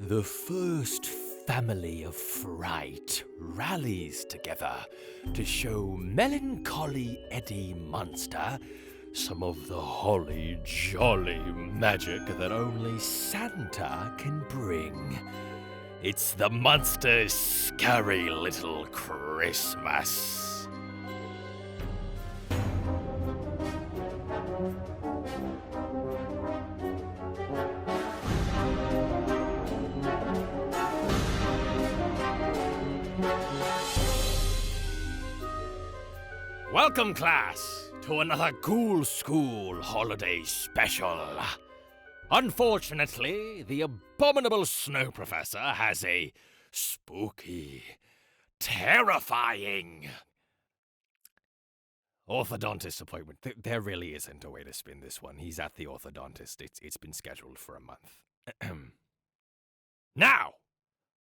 The first family of fright rallies together to show melancholy Eddie Munster some of the holly jolly magic that only Santa can bring. It's the Munsters' scary little Christmas. Welcome, class, to another Ghoul School holiday special. Unfortunately, the abominable snow professor has a spooky, terrifying orthodontist appointment. There really isn't a way to spin this one. He's at the orthodontist. It's been scheduled for a month. Now,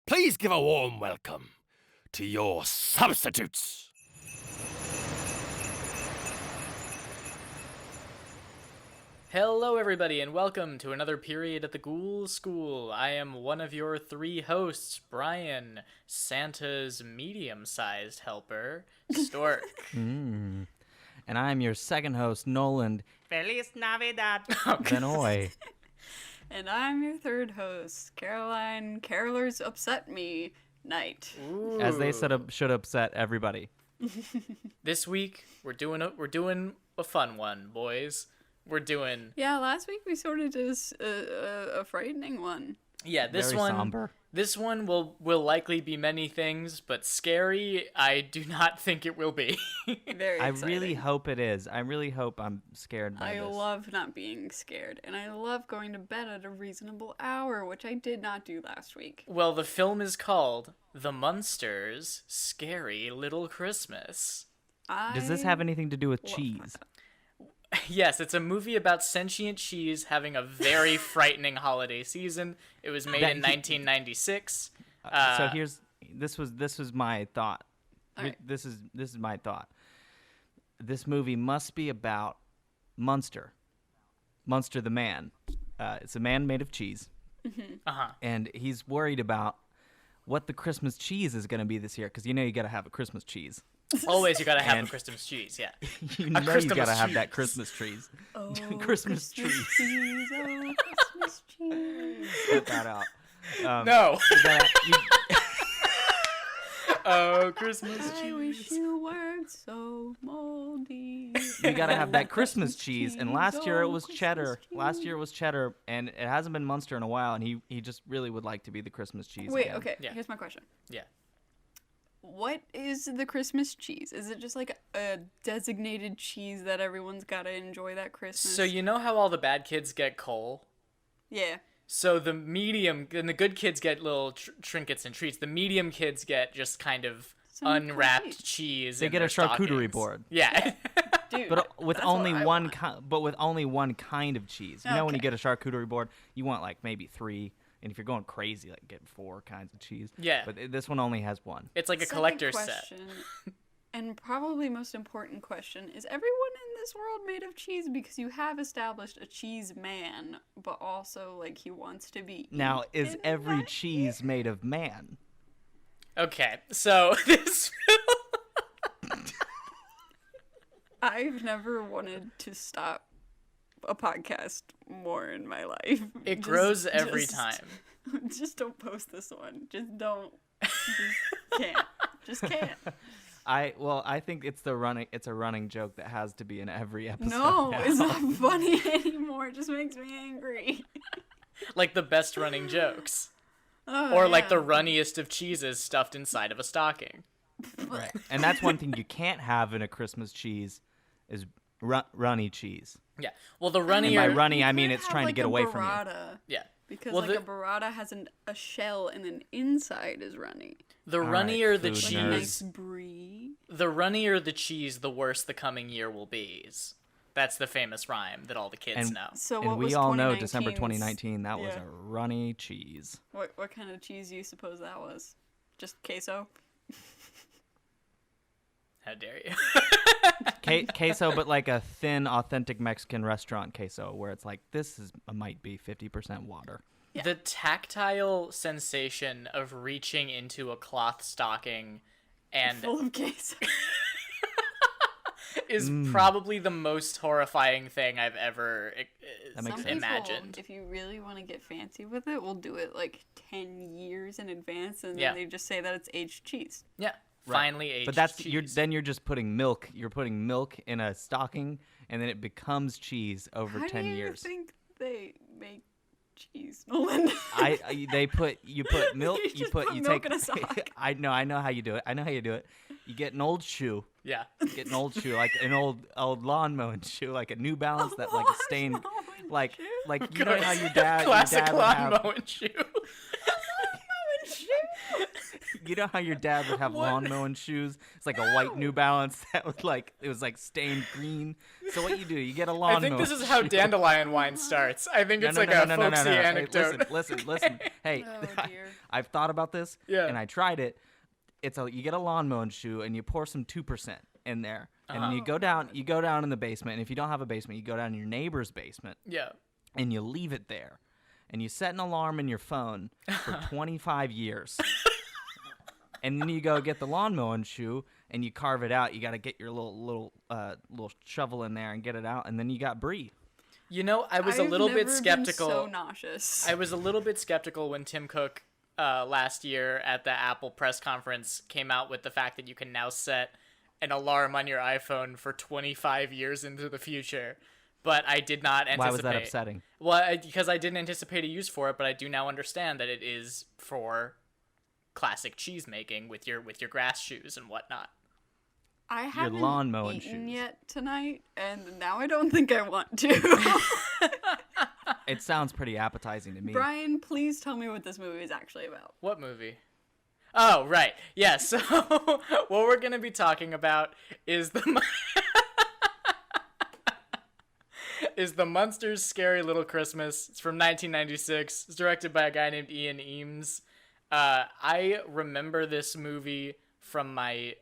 please give a warm welcome to your substitutes. Hello everybody and welcome to another period at the Ghoul School. I am one of your three hosts, Brian, Santa's medium-sized helper, Stork. And I'm your second host, Nolan. Feliz Navidad, Benoy. And I'm your third host, Caroline. Carolers upset me night. Ooh. As they should upset everybody. This week we're doing a fun one, boys. We're doing last week we sort of did a frightening one. Yeah, this Very one somber. This one will likely be many things, but scary I do not think it will be. Very I exciting. really hope it is. I really hope I'm scared by I this. love not being scared, and I love going to bed at a reasonable hour, which I did not do last week. Well, the film is called The Munsters' Scary Little Christmas. Does this have anything to do with love cheese? Yes, it's a movie about sentient cheese having a very frightening holiday season. It was made in 1996. So this was my thought. Alright. This is my thought. This movie must be about Munster the man. It's a man made of cheese. Uh-huh. And he's worried about what the Christmas cheese is going to be this year, because you got to have a Christmas cheese. Always you gotta have And- a Christmas cheese, yeah. You know you Christmas got to have that cheese. Christmas trees. Oh, Christmas trees. cheese, oh, Christmas cheese. Cut that out. No. You gotta- Oh, Christmas I wish cheese. you weren't so moldy. you got to have that Christmas cheese. And last year it oh, was Christmas cheddar. cheese. Last year it was cheddar, and it hasn't been Munster in a while, and he just really would like to be the Christmas cheese. Wait, again. okay, Yeah. here's my question. Yeah. What is the Christmas cheese? Is it just like a designated cheese that everyone's got to enjoy that Christmas? So you know how all the bad kids get coal? Yeah. So the medium and the good kids get little trinkets and treats. The medium kids get just kind of Some unwrapped treats. cheese. They in get their a charcuterie stockings. board. Yeah. Dude, But with that's only what I one want. kind of cheese. You know when you Okay. get a charcuterie board, you want like maybe 3, and if you're going crazy, like get 4 kinds of cheese. Yeah. But this one only has 1. It's like a Second collector's set. question, and probably most important question, is everyone in this world made of cheese? Because you have established a cheese man, but also like he wants to be Now, is eaten every by cheese made of man? Okay, so this I've never wanted to stop a podcast more in my life. it grows every just- time. Just don't post this one. Just don't. Just can't. Just can't. I think it's a running joke that has to be in every episode. No, now. it's not funny anymore. It just makes me angry. Like the best running jokes. Oh, Or like yeah. the runniest of cheeses stuffed inside of a stocking. Right. And that's one thing you can't have in a Christmas cheese is runny cheese. Yeah. Well, the And by runnier. runny, I You mean could it's have, trying to like, get a away from you. burrata, Yeah. because Well, like the- a burrata has a shell and then inside is runny. The All right, runnier the food Like cheese, a nerds. nice brie. the runnier the cheese, the worse the coming year will be. That's the famous rhyme that all the kids And- know. So And what we was all know 2019's December 2019, that was yeah. a runny cheese. What kind of cheese do you suppose that was? Just queso? How dare you? Queso, but like a thin, authentic Mexican restaurant queso, where it's like, might be 50% water. The tactile sensation of reaching into a cloth stocking and Full of case. is probably the most horrifying thing I've ever That makes Some sense. imagined. people, if you really want to get fancy with it, will do it like 10 years in advance, and Yeah. then they just say that it's aged cheese. Yeah, finally aged But that's cheese. you're just putting milk. You're putting milk in a stocking, and then it becomes cheese over How 10 do you years. think they make cheese, Nolan? You put milk. You just put milk take. in a sock. I know how you do it. You get an old shoe. Yeah. Get an old shoe, like an old lawn mowing shoe, like a New Balance that like a stained, Lawn mowing like shoe? you know how your dad Classic would lawn have. mowing shoe. You know how your dad would have lawn mowing shoes? It's like a white New Balance that was like it was like stained green. So what you do? You get a lawn I think mowing this is how shoe. dandelion wine starts. I think it's like a folksy Hey, anecdote. listen. Hey, Oh, dear. I've thought about this, Yeah. and I tried it. You get a lawn mowing shoe, and you pour some 2% in there, and then you go down in the basement. And if you don't have a basement, you go down in your neighbor's basement, Yeah. and you leave it there, and you set an alarm in your phone for 25 years. And then you go get the lawn mowing shoe and you carve it out. You got to get your little shovel in there and get it out, and then you got brie. You know, I was a I've little never bit skeptical. Been so nauseous. I was a little bit skeptical when Tim Cook last year at the Apple press conference came out with the fact that you can now set an alarm on your iPhone for 25 years into the future. But I did not anticipate. Why was that upsetting? Well, because I didn't anticipate a use for it, but I do now understand that it is for classic cheese making with your grass shoes and whatnot. I haven't lawn mowing eaten shoes. yet tonight, and now I don't think I want to. It sounds pretty appetizing to me. Brian, please tell me what this movie is actually about. What movie? Oh, right. Yeah, so what we're going to be talking about is the Munsters' Scary Little Christmas. It's from 1996. It's directed by a guy named Ian Eames. I remember this movie from my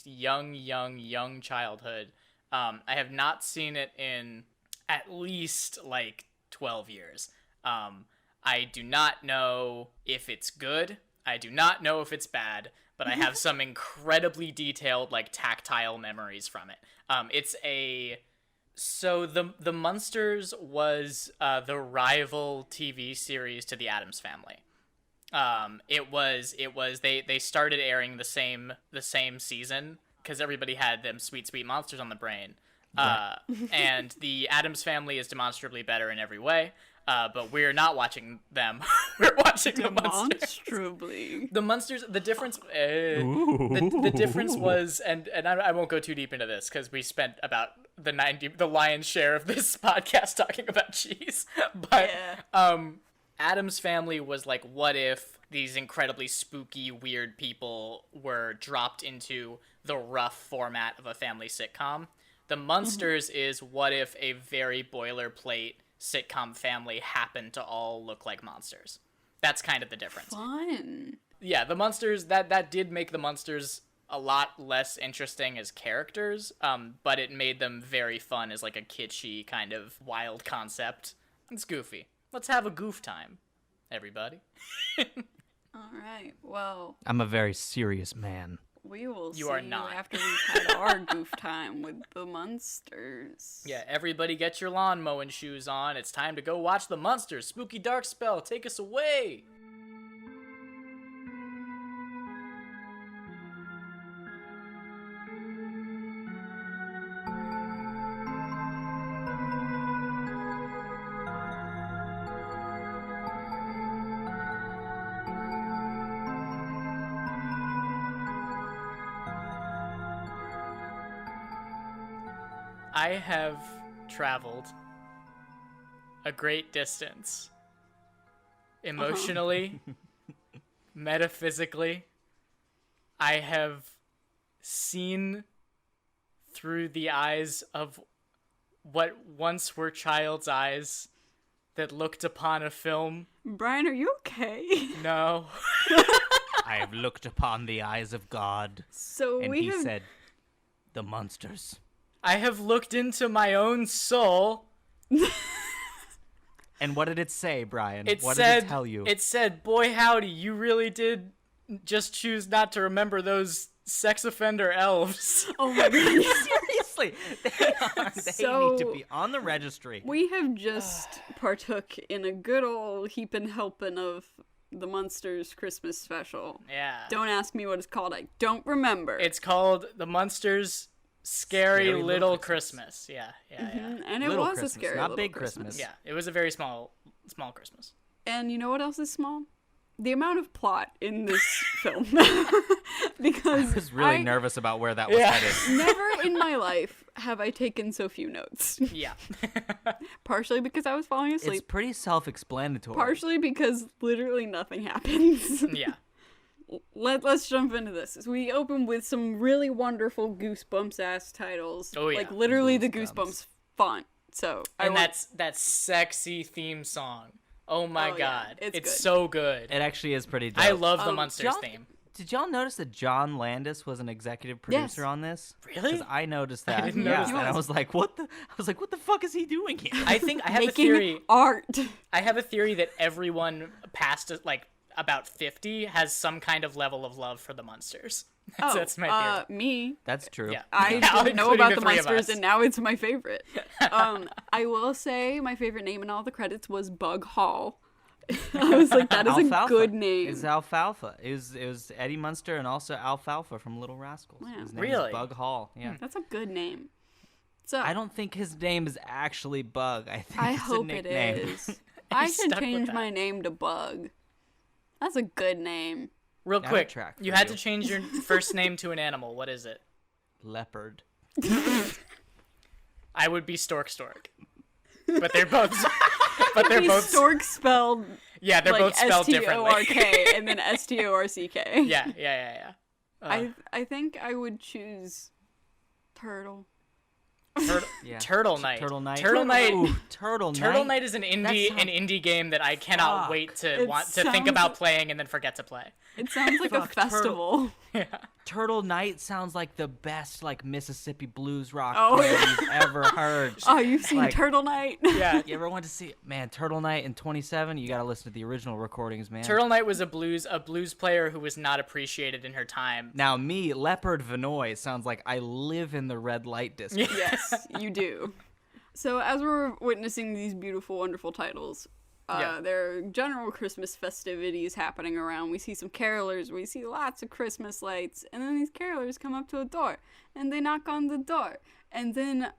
young childhood. I have not seen it in at least 12 years. I do not know if it's good. I do not know if it's bad, but I have some incredibly detailed tactile memories from it. So the Munsters was the rival TV series to the Addams Family. They started airing the same season because everybody had them sweet monsters on the brain. And the Addams Family is demonstrably better in every way. But we're not watching them. We're watching the Munsters. Demonstrably. The Munsters. The difference. The difference was, and I won't go too deep into this because we spent about the lion's share of this podcast talking about cheese. But Yeah. Addams Family was like, what if these incredibly spooky, weird people were dropped into the rough format of a family sitcom? The Munsters is what if a very boilerplate sitcom family happened to all look like monsters. That's kind of the difference. Fun. Yeah, the Munsters, that did make the Munsters a lot less interesting as characters, but it made them very fun as a kitschy kind of wild concept. It's goofy. Let's have a goof time, everybody. All right. Well, I'm a very serious man. we will You see are not. after we've had our goof time with the Munsters. Yeah, everybody get your lawn mowing shoes on. It's time to go watch the Munsters. Spooky Dark Spell, take us away. I have traveled a great distance. Emotionally, metaphysically, I have seen through the eyes of what once were child's eyes that looked upon a film. Brian, are you okay? No. I have looked upon the eyes of God, So and we he have said, "The Munsters." I have looked into my own soul. And what did it say, Brian? What said, did it tell you? It said, boy howdy, you really did just choose not to remember those sex offender elves. Oh my god. Seriously, they So- need to be on the registry. We have just partook in a good old heaping helping of the Munsters Christmas special. Yeah. Don't ask me what it's called. I don't remember. It's called the Munsters Scary, Scary Little Little Christmas. Yeah. And it Little was Christmas, a scary not little big Christmas. Christmas. Yeah, it was a very small Christmas. And you know what else is small? The amount of plot in this film. Because I was really nervous about where that was headed. never in my life have I taken so few notes. Yeah. Partially because I was falling It's asleep. pretty self-explanatory. Partially because literally nothing happens. Yeah. Let's jump into this. So we open with some really wonderful Goosebumps ass titles. Oh, yeah. Like literally the Goosebumps. Goosebumps font. So And that's that sexy theme song. Oh my Oh, yeah. god. It's good. so good. It actually is pretty dope. I love the Munsters John- theme. Did y'all notice that John Landis was an executive producer Yes. on this? Really? 'Cause I noticed that. didn't yeah, notice and I that. was like, what the fuck is he doing here? I think I have making a theory. art. I have a theory that everyone past like about 50 has some kind of level of love for the Munsters. That's my theory. Me. That's true. Yeah. I Yeah, didn't know including about the the three of Munsters, us. and now it's my favorite. I will say my favorite name in all the credits was Bug Hall. I was like, that is Alfalfa. a good name. It's Alfalfa. It was Eddie Munster and also Alfalfa from Little Rascals. Wow. His name Really? is Bug Hall. Yeah. That's a good name. So I don't think his name is actually Bug. I think I it's hope a it nickname. is. I should stuck with change that. my name to Bug. That's a good name. Real That would quick, track you for had you. to change your first name to an animal. What is it? Leopard. I would be Stork. But they're both. But they're Be both. Stork spelled Yeah, they're like both spelled differently. S-T-O-R-K and then S-T-O-R-C-K. Yeah. I think I would choose Turtle. Yeah. Turtle Knight. Turtle Knight. Turtle Knight. Ooh, Turtle Knight. Turtle Knight is an indie sounds- an indie game that I cannot Fuck. wait to It want to think sounds- about playing and then forget to play. It sounds like a Fuck, Turtle. festival. Turtle Knight sounds like the best like Mississippi blues rock Oh, band yeah. you've ever heard. Oh, you've seen Like- Turtle Knight? Yeah. You ever want to see man Turtle Knight in 27? You gotta listen to the original recordings, man. Turtle Knight was a blues player who was not appreciated in her time. Now me, Leopard Vinoy, sounds like I live in the red light district. Yes, you do. So as we're witnessing these beautiful, wonderful titles, Yeah. there are general Christmas festivities happening around. We see some carolers, we see lots of Christmas lights, and then these carolers come up to a door, and they knock on the door, and then,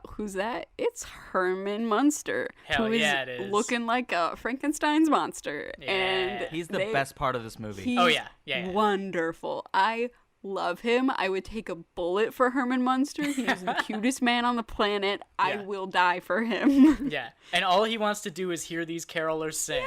who's that? It's Herman Munster, Hell who is yeah, it is. looking like a Frankenstein's monster, and He's the they- best part of this movie. He's Oh, yeah. wonderful. I love him. I would take a bullet for Herman Munster. He is the cutest man on the planet. I Yeah. will die for him. Yeah. And all he wants to do is hear these carolers sing.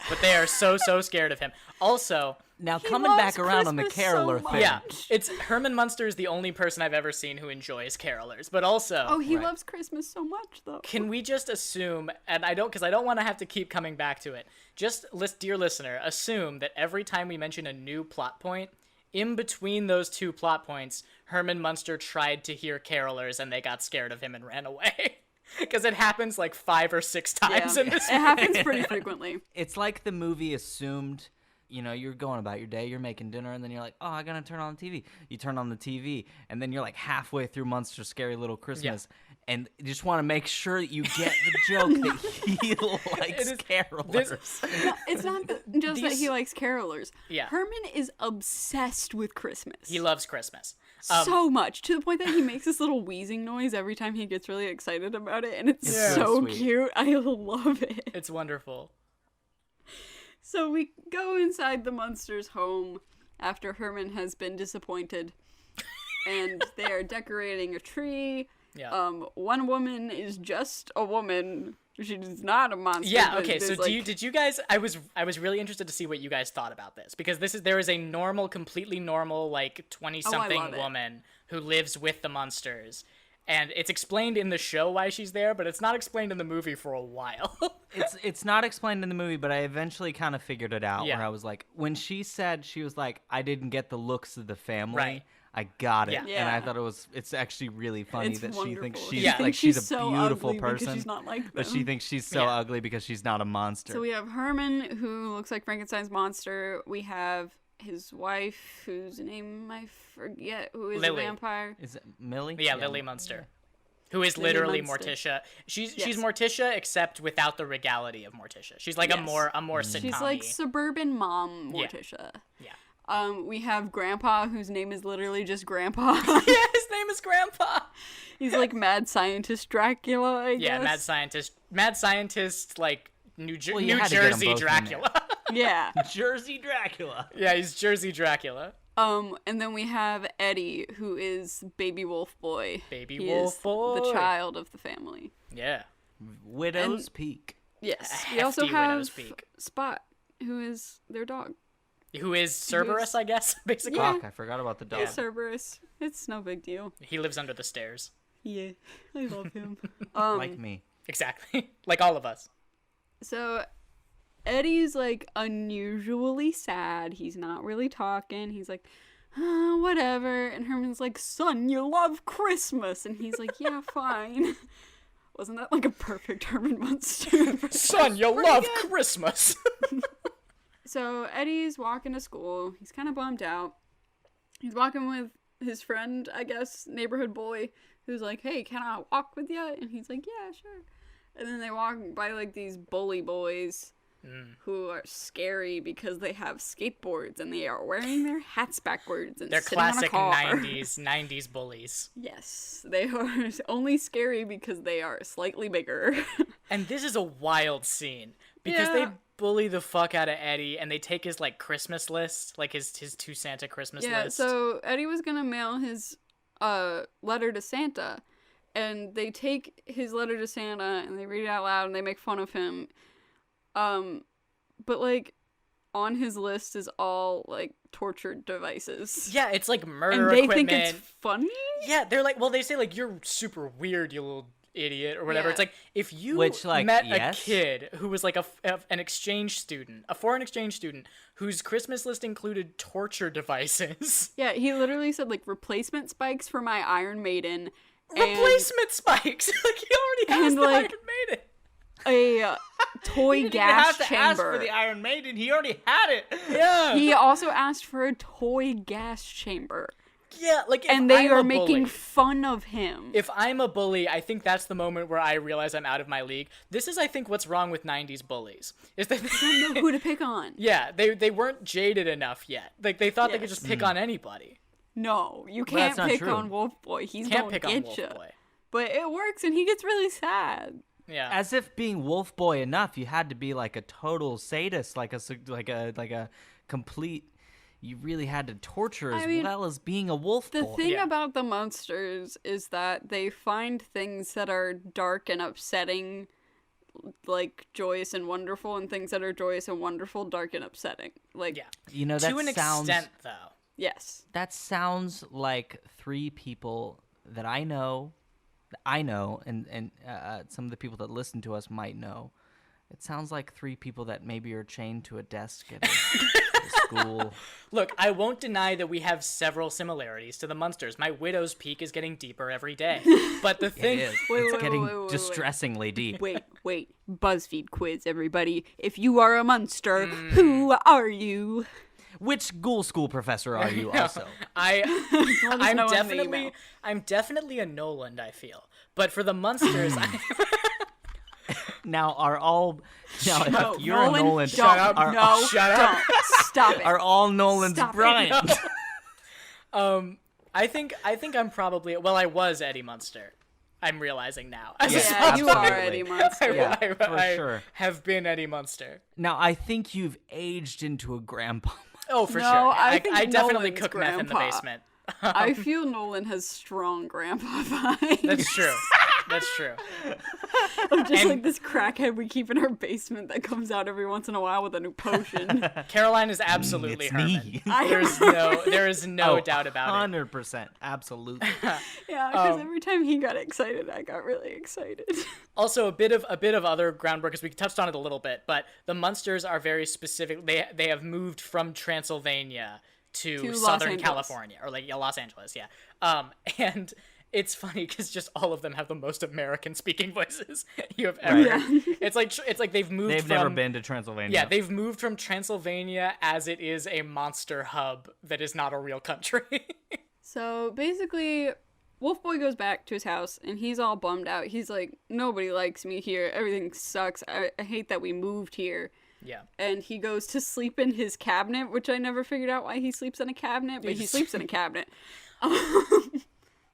But they are so scared of him. Also, Now He coming loves back around on the Christmas so caroler much. thing. yeah, it's Herman Munster is the only person I've ever seen who enjoys carolers. But also, Oh, he Right. loves Christmas so much, though. can we just assume, and I don't, because I don't want to have to keep coming back to it. Just, dear listener, assume that every time we mention a new plot point, in between those two plot points, Herman Munster tried to hear carolers and they got scared of him and ran away. Because it happens like 5 or 6 times in this it happens pretty frequently. It's like the movie assumed, you're going about your day, you're making dinner, and then you're like, oh, I gotta turn on the TV. You turn on the TV, and then you're like halfway through Munster's Scary Little Christmas, and you just want to make sure that you get the joke that he likes is- carolers. No, it's not just that These- he likes carolers. Yeah. Herman is obsessed with Christmas. He loves Christmas. So much, to the point that he makes this little wheezing noise every time he gets really excited about it, and it's It's so so sweet. cute. I love it. It's wonderful. So we go inside the Munsters' home after Herman has been disappointed, and they are decorating a tree. Yeah. One woman is just a woman. She's not a monster. Yeah. but Okay. So there's, did you guys? I was really interested to see what you guys thought about this, because there is a normal, completely normal, like 20-something love it. woman who lives with the Munsters, and it's explained in the show why she's there, but it's not explained in the movie for a while. It's not explained in the movie, but I eventually kind of figured it out. Yeah. Where I was like, when she said she was like, I didn't get the looks of the family. Right. I got it. Yeah. And I Yeah. thought it's actually really funny It's that she thinks wonderful. she's Yeah. She like thinks she's a so beautiful ugly person, because she's not like but she them. thinks she's so Yeah. ugly because she's not a monster. So we have Herman, who looks like Frankenstein's monster. We have his wife, whose name I forget, who is Lily. a vampire. Is it Millie? Yeah, Lily Munster. Who is Lily literally Munster. Morticia. She's Yes. Morticia except without the regality of Morticia. She's like a Yes. more sitcom-y. She's like suburban mom Yeah. Morticia. Yeah. We have Grandpa, whose name is literally just Grandpa. Yeah, his name is Grandpa. He's like mad scientist Dracula, I guess. Yeah, mad scientist like New Well, New you had to get 'em Jersey both in Dracula. Yeah. Jersey Dracula. Yeah, he's Jersey Dracula. And then we have Eddie, who is Baby Wolf Boy. Baby He Wolf is Boy. the child of the family. Yeah. Widow's Peak. Yes. A We also hefty widow's have peak. Spot, who is their dog. Who is Cerberus, I guess, basically. Yeah. Fuck, I forgot about the dog. He's Cerberus. It's no big deal. He lives under the stairs. Yeah, I love him. Like me. Exactly. Like all of us. So Eddie's like unusually sad. He's not really talking. He's like, whatever. And Herman's like, son, you love Christmas. And he's like, yeah, fine. Wasn't that like a perfect Herman Munster? Son, you love Christmas. So Eddie's walking to school. He's kind of bummed out. He's walking with his friend, I guess, neighborhood boy, who's like, hey, can I walk with you? And he's like, yeah, sure. And then they walk by like these bully boys who are scary because they have skateboards and they are wearing their hats backwards and They're sitting on a classic car. 90s bullies. Yes, they are only scary because they are slightly bigger. And this is a wild scene because they Yeah. bully the fuck out of Eddie and they take his like Christmas list, like his to Santa Christmas Yeah, list. so Eddie was gonna mail his letter to Santa, and they take his letter to Santa and they read it out loud and they make fun of him. But like on his list is all like torture devices. Yeah, it's like murder And they equipment. think it's funny? Yeah, they're like, well, they say like you're super weird, you little idiot, or whatever. Yeah. It's like if you Which, like, met yes. a kid who was like an exchange student, a foreign exchange student, whose Christmas list included torture devices. Yeah, he literally said like replacement spikes for my Iron Maiden. Replacement spikes. Like he already has And, the like, Iron Maiden. A toy gas chamber. Iron Maiden. He already had it. Yeah. He also asked for a toy gas chamber. Yeah, like if And they I'm are a making bully, fun of him. if I'm a bully, I think that's the moment where I realize I'm out of my league. This is, I think, what's wrong with 90s bullies. Is that I don't know who to pick on. yeah, they weren't jaded enough yet. Like they thought they could Yes. just pick on anybody. No, you Well, that's can't not pick true. on Wolf Boy. He's Can't gonna pick on get Wolf you. Boy. But it works, and he gets really sad. Yeah. As if being Wolf Boy enough, you had to be like a total sadist, like a complete. You really had to torture as I mean, well as being a wolf The boy. thing Yeah. about the Munsters is that they find things that are dark and upsetting, like joyous and wonderful, and things that are joyous and wonderful, dark and upsetting. Like, Yeah. You know, that To an sounds extent, though. yes. that sounds like three people that I know, and some of the people that listen to us might know. It sounds like three people that maybe are chained to a desk at a school. Look, I won't deny that we have several similarities to the Munsters. My widow's peak is getting deeper every day. But the It thing is. Wait, It's wait, getting wait, wait, wait. distressingly deep. Wait. BuzzFeed quiz, everybody. If you are a Munster, who are you? Which Ghoul school professor are you also? I'm know in the email. definitely a Noland, I feel. But for the Munsters, Now, No, if you're a Nolan, don't. Shut up. No, Shut up. don't. Stop it. are all Nolans Stop it. Bryant? I think I'm probably, well, I was Eddie Munster. I'm realizing now. As a Yes, Yeah, you are absolutely. Eddie Munster. Yeah, I for sure. have been Eddie Munster. Now, I think you've aged into a grandpa. Oh, for No, sure. I think I definitely Nolan's cook meth in the grandpa. basement. I feel Nolan has strong grandpa vibes. That's true. That's true. Of just And- like this crackhead we keep in our basement that comes out every once in a while with a new potion. Caroline is absolutely It's Herman. me. There is no doubt about it. 100%. Absolutely. Yeah, because every time he got excited, I got really excited. Also, a bit of other groundwork, because we touched on it a little bit, but the Munsters are very specific. They have moved from Transylvania to Los Southern Angeles. California, or like Los Angeles, yeah. And it's funny because just all of them have the most American-speaking voices you have ever. Right. heard. It's like they've moved. They've from, never been to Transylvania. Yeah, they've moved from Transylvania as it is a monster hub that is not a real country. So basically, Wolf Boy goes back to his house and he's all bummed out. He's like, nobody likes me here. Everything sucks. I hate that we moved here. Yeah. And he goes to sleep in his cabinet, which I never figured out why he sleeps in a cabinet, but he sleeps in a cabinet.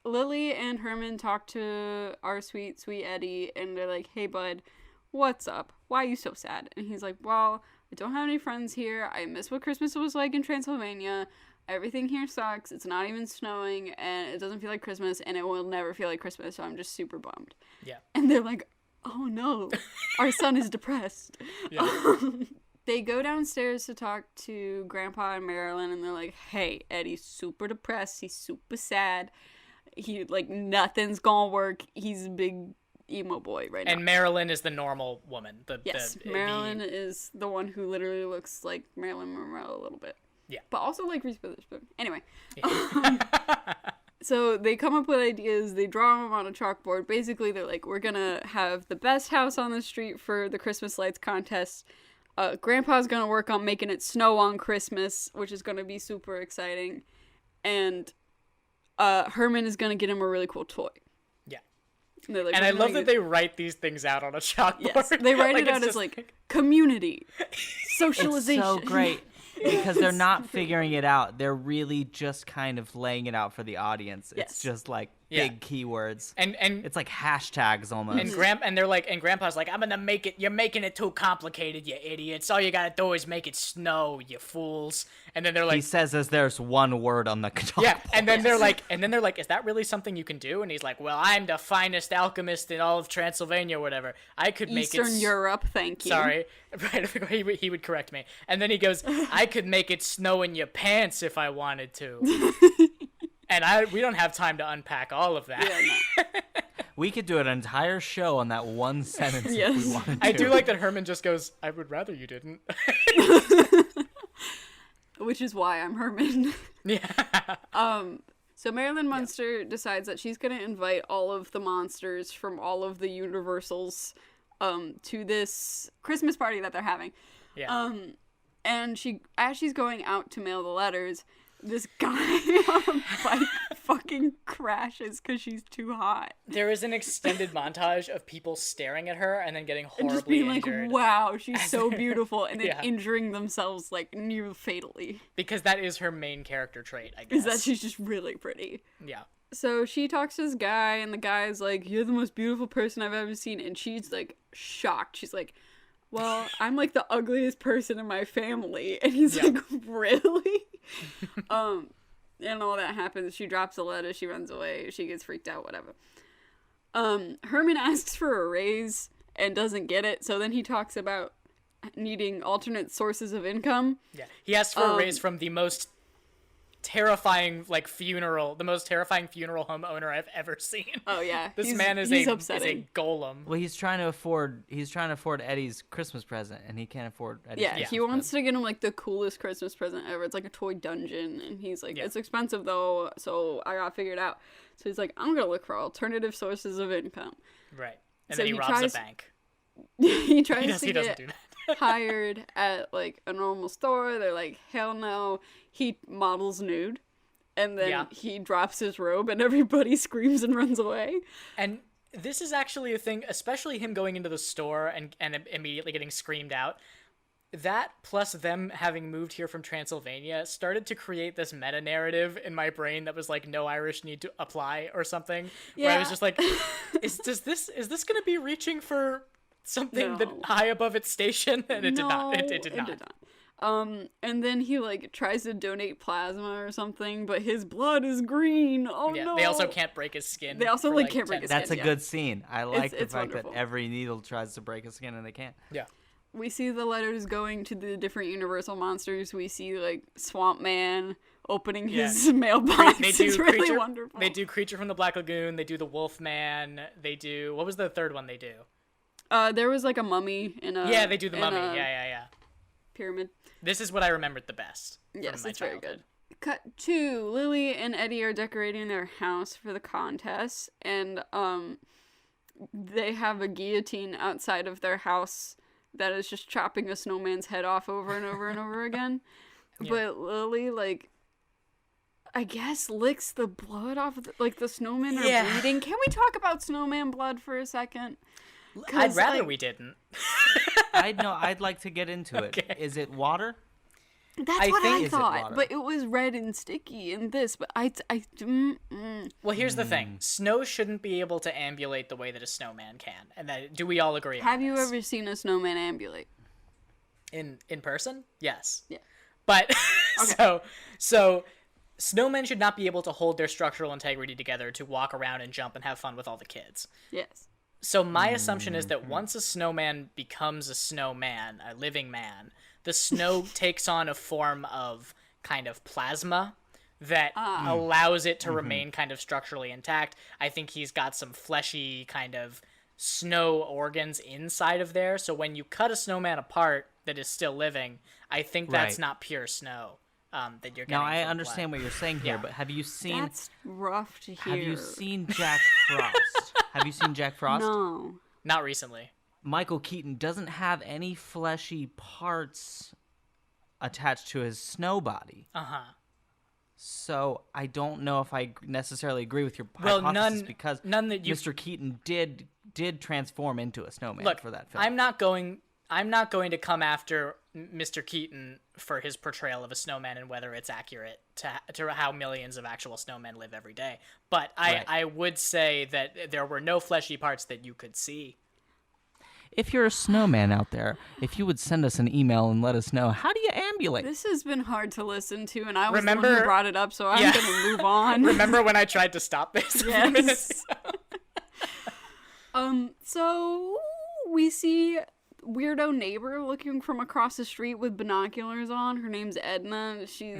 Lily and Herman talk to our sweet, sweet Eddie, and they're like, hey, bud, what's up? Why are you so sad? And he's like, well, I don't have any friends here. I miss what Christmas was like in Transylvania. Everything here sucks. It's not even snowing, and it doesn't feel like Christmas, and it will never feel like Christmas, so I'm just super bummed. Yeah. And they're like, oh no, our son is depressed. Yeah. They go downstairs to talk to Grandpa and Marilyn, and they're like, hey, Eddie's super depressed. He's super sad. He, like, nothing's gonna work. He's a big emo boy right now. And Marilyn is the normal woman. Yes, Marilyn is the one who literally looks like Marilyn Monroe a little bit. Yeah. But also like Reese Witherspoon. Anyway. Yeah. So they come up with ideas. They draw them on a chalkboard. Basically, they're like, we're gonna have the best house on the street for the Christmas lights contest. Grandpa's gonna work on making it snow on Christmas, which is gonna be super exciting. And Herman is gonna get him a really cool toy. Yeah. And, like, And I love that they write these things out on a chalkboard. Yes, they write Like, it out it's as just like community, It's socialization. so great because they're not figuring it out. They're really just kind of laying it out for the audience. Yes. It's just like Yeah. big keywords. And It's like hashtags almost. and they're like, and Grandpa's like, I'm gonna make it. You're making it too complicated, you idiots. All you gotta do is make it snow, you fools. And then they're He like, says as there's one word on the chalkboard. yeah. And then they're like, is that really something you can do? And he's like, well, I'm the finest alchemist in all of Transylvania, or whatever. I could make Eastern it. Europe, thank you. Sorry, right? He would correct me. And then he goes, I could make it snow in your pants if I wanted to. And we don't have time to unpack all of that. Yeah, no. We could do an entire show on that one sentence if Yes. we wanted to. I do like that Herman just goes, I would rather you didn't. Which is why I'm Herman. Yeah. So Marilyn Munster decides that she's gonna invite all of the monsters from all of the Universals to this Christmas party that they're having. Yeah. And as she's going out to mail the letters, this guy on a bike fucking crashes because she's too hot. There is an extended montage of people staring at her and then getting And horribly just being injured. like, wow, she's so beautiful. And then Yeah. injuring themselves, like, near fatally. Because that is her main character trait, I guess. Is that she's just really pretty. Yeah. So she talks to this guy, and the guy's like, you're the most beautiful person I've ever seen. And she's, like, shocked. She's like, well, I'm, like, the ugliest person in my family. And he's Yeah. like, really? And all that happens. She drops the letter. She runs away. She gets freaked out, whatever. Herman asks for a raise and doesn't get it. So then he talks about needing alternate sources of income. Yeah. He asks for a raise from the most terrifying funeral home owner I've ever seen. Oh yeah, This he's man is a upsetting. golem. Well, he's trying to afford Eddie's Christmas present, and he can't afford Eddie's Yeah, Christmas he wants present. to get him like the coolest Christmas present ever. It's like a toy dungeon, and he's like, Yeah. it's expensive though, so I gotta figure it out. So he's like, I'm gonna look for alternative sources of income. Right. And So then he he robs tries- a bank. He tries He to doesn't get do that. hired at like a normal store. They're like, hell no. He models nude, and then Yeah. he drops his robe, and everybody screams and runs away. And this is actually a thing, especially him going into the store and immediately getting screamed out. That, plus them having moved here from Transylvania, started to create this meta-narrative in my brain that was like, no Irish need to apply or something. Where I was Yeah. just like, is this going to be reaching for something that No. high above its station? And it did not. It did not. And then he like tries to donate plasma or something, but his blood is green. Oh Yeah, no! they also can't break his skin. They also, for, like, can't break 10 his That's a yeah. good scene. I like the it's fact wonderful. that every needle tries to break his skin and they can't. Yeah. We see the letters going to the different Universal monsters. We see like Swamp Man opening his mailbox. They do It's really creature, wonderful. They do Creature from the Black Lagoon. They do the Wolf Man. They do, what was the third one they do? There was like a mummy in a Yeah, they do the in Mummy. a Yeah. pyramid. This is what I remembered the best. Yes, from my it's very childhood. Cut 2. Lily and Eddie are decorating their house for the contest, and they have a guillotine outside of their house that is just chopping a snowman's head off over and over and over again. Yeah. But Lily, like, I guess licks the blood off of the snowmen are Yeah. bleeding. Can we talk about snowman blood for a second? I'd rather like, we didn't. I'd like to get into it. Okay. Is it water? That's I what think- I Is it thought, water? but it was red and sticky in this. But Well, here's the thing. Snow shouldn't be able to ambulate the way that a snowman can. And that, do we all agree on have you this? ever seen a snowman ambulate? In person? Yes. Yeah. But so snowmen should not be able to hold their structural integrity together to walk around and jump and have fun with all the kids. Yes. So my assumption is that once a snowman becomes a snowman, a living man, the snow takes on a form of kind of plasma that allows it to remain kind of structurally intact. I think he's got some fleshy kind of snow organs inside of there. So when you cut a snowman apart that is still living, I think that's Right. not pure snow that you're getting. Now I from understand blood. what you're saying here, Yeah. but have you seen That's rough to hear. have you seen Jack Frost? Have you seen Jack Frost? No. Not recently. Michael Keaton doesn't have any fleshy parts attached to his snow body. Uh-huh. So I don't know if I necessarily agree with your Well, hypothesis because none that you Mr. Keaton did transform into a snowman Look, for that film. I'm not going to come after Mr. Keaton for his portrayal of a snowman and whether it's accurate to how millions of actual snowmen live every day. But Right. I would say that there were no fleshy parts that you could see. If you're a snowman out there, if you would send us an email and let us know, how do you ambulate? This has been hard to listen to, and I was the one Remember- who brought it up, so I'm Yeah. gonna move on. Remember when I tried to stop this? Yes. So we see weirdo neighbor looking from across the street with binoculars on. Her name's Edna. She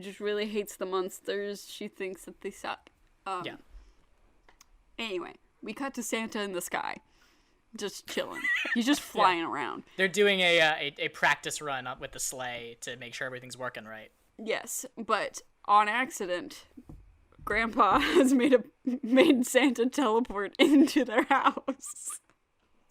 just really hates the Munsters. She thinks that they suck. Yeah. Anyway, we cut to Santa in the sky, just chilling. He's just flying around. They're doing a practice run up with the sleigh to make sure everything's working right. Yes, but on accident, Grandpa has made Santa teleport into their house.